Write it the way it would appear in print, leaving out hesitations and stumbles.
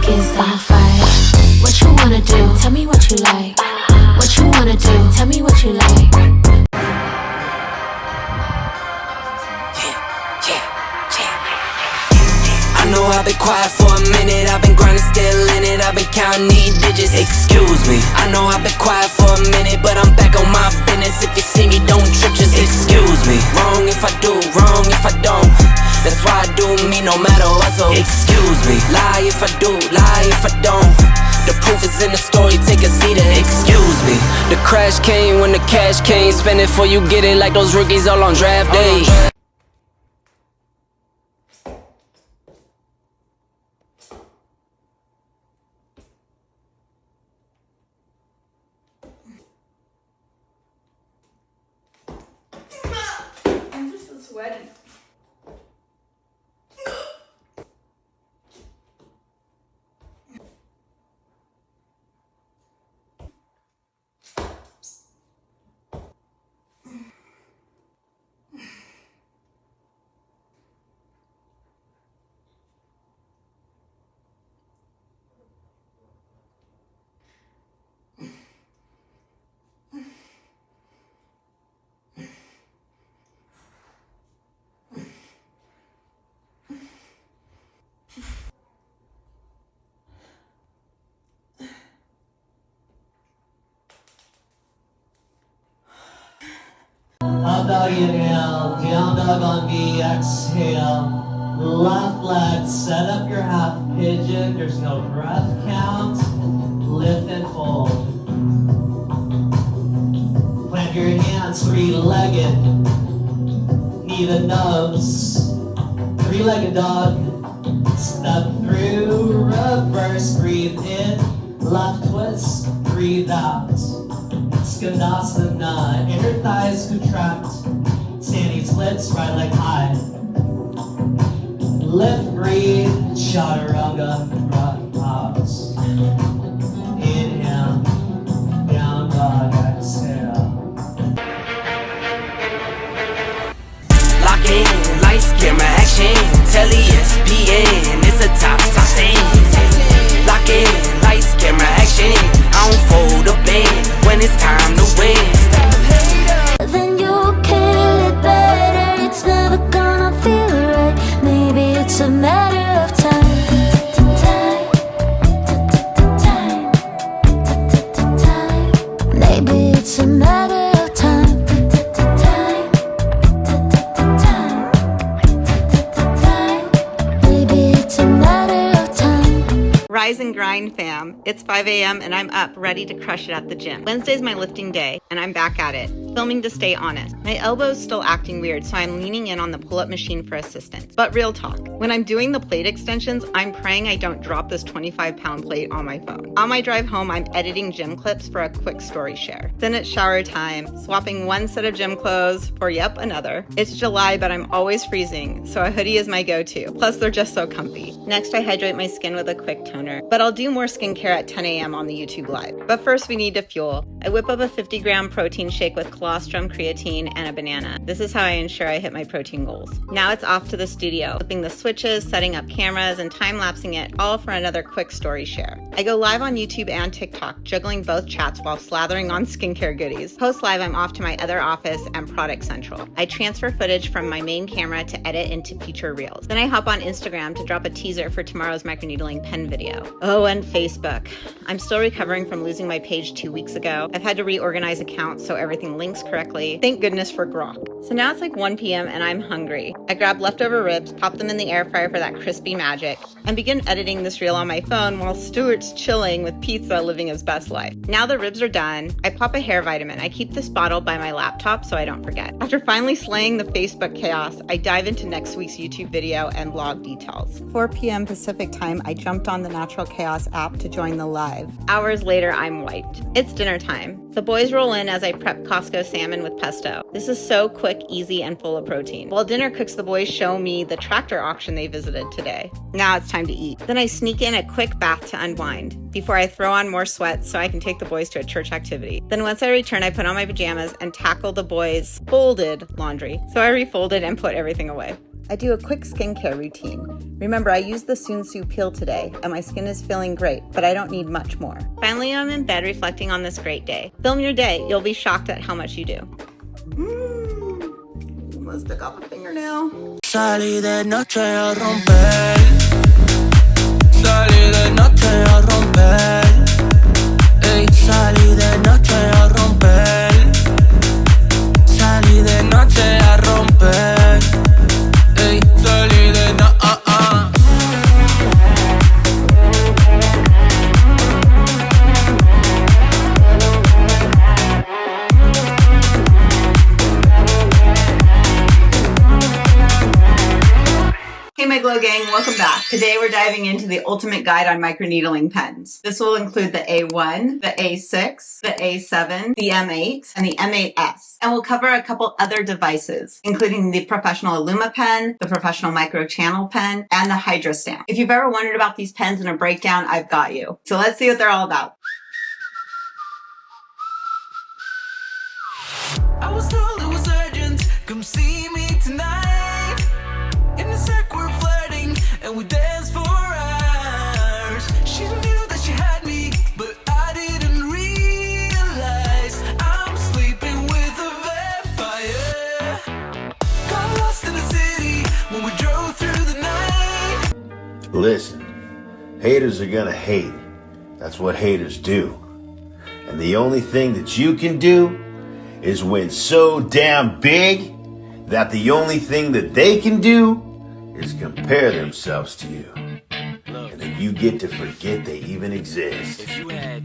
is that fire? What you wanna do? Tell me what you like. What you wanna do? Tell me what you like. I know I've been quiet for a minute, I've been grinding, still in it, I've been counting these digits, excuse me. I know I've been quiet for a minute, but I'm back on my business. If you see me, don't trip, just excuse me. Wrong if I do, wrong if I don't. That's why I do me no matter what, so excuse me. Lie if I do, lie if I don't. The proof is in the story, take a seat and excuse me. The crash came when the cash came, spend it before you get it like those rookies all on draft day. I'm just so sweaty. Up dog inhale, down dog on me, exhale. Left leg, set up your half pigeon, there's no breath count. Lift and fold. Plant your hands three-legged. Knee to nose. Three-legged dog. Step through, reverse, breathe in. Left twist, breathe out. Skanasana, inner thighs contract. Standing splits, right leg high. Lift, breathe, chaturanga, rock out. Inhale, down dog, exhale. Lock in, lights, camera, action. Telly, ESPN, it's a top scene. Lock in, lights, camera, action. I don't fold a band when it's time to win. Then you kill it better. It's never gonna feel right. Maybe it's a matter of time. Maybe it's a matter of time. Maybe it's a matter of time. Rise and grind, fam. It's 5 a.m. and I'm up, ready to crush it at the gym. Wednesday's my lifting day, and I'm back at it, filming to stay honest. My elbow's still acting weird, so I'm leaning in on the pull-up machine for assistance. But real talk, when I'm doing the plate extensions, I'm praying I don't drop this 25-pound plate on my phone. On my drive home, I'm editing gym clips for a quick story share. Then it's shower time, swapping one set of gym clothes for, yep, another. It's July, but I'm always freezing, so a hoodie is my go-to. Plus, they're just so comfy. Next, I hydrate my skin with a quick toner. But I'll do more skincare at 10 a.m. on the YouTube Live. But first, we need to fuel. I whip up a 50-gram protein shake with colostrum, creatine, and a banana. This is how I ensure I hit my protein goals. Now it's off to the studio, flipping the switches, setting up cameras, and time-lapsing it, all for another quick story share. I go live on YouTube and TikTok, juggling both chats while slathering on skincare goodies. Post-live, I'm off to my other office and Product Central. I transfer footage from my main camera to edit into feature reels. Then I hop on Instagram to drop a teaser for tomorrow's microneedling pen video. Oh, and Facebook. I'm still recovering from losing my page 2 weeks ago. I've had to reorganize accounts so everything links correctly. Thank goodness for Grok. So now it's like 1 p.m. and I'm hungry. I grab leftover ribs, pop them in the air fryer for that crispy magic, and begin editing this reel on my phone while Stuart's chilling with pizza, living his best life. Now the ribs are done. I pop a hair vitamin. I keep this bottle by my laptop so I don't forget. After finally slaying the Facebook chaos, I dive into next week's YouTube video and blog details. 4 p.m. Pacific time, I jumped on the Natural Chaos app to join the live. Hours later, I'm wiped. It's dinner time. The boys roll in as I prep Costco salmon with pesto. This is so quick, easy, and full of protein. While dinner cooks, the boys show me the tractor auction they visited today. Now it's time to eat. Then I sneak in a quick bath to unwind before I throw on more sweats so I can take the boys to a church activity. Then once I return, I put on my pajamas and tackle the boys' folded laundry. So I refolded and put everything away. I do a quick skincare routine. Remember, I used the Soonsu Peel today, and my skin is feeling great, but I don't need much more. Finally, I'm in bed reflecting on this great day. Film your day. You'll be shocked at how much you do. Almost took off a fingernail. Salí de noche a romper. Salí de noche a romper. Ey, salí de noche a romper. Salí de noche a romper. Ey, salí de no. Hey my Glow Gang, welcome back. Today we're diving into the ultimate guide on microneedling pens. This will include the A1, the A6, the A7, the M8, and the M8S. And we'll cover a couple other devices, including the professional Illuma pen, the professional micro channel pen, and the Hydra stamp. If you've ever wondered about these pens in a breakdown, I've got you. So let's see what they're all about. I was told it was urgent. Come see me tonight. In the circle we're flirting and we dance for hours. She knew that she had me, but I didn't realize I'm sleeping with a vampire. Got lost in the city when we drove through the night. Listen, haters are gonna hate. That's what haters do. And the only thing that you can do is win so damn big that the only thing that they can do is compare themselves to you. And then you get to forget they even exist. If you had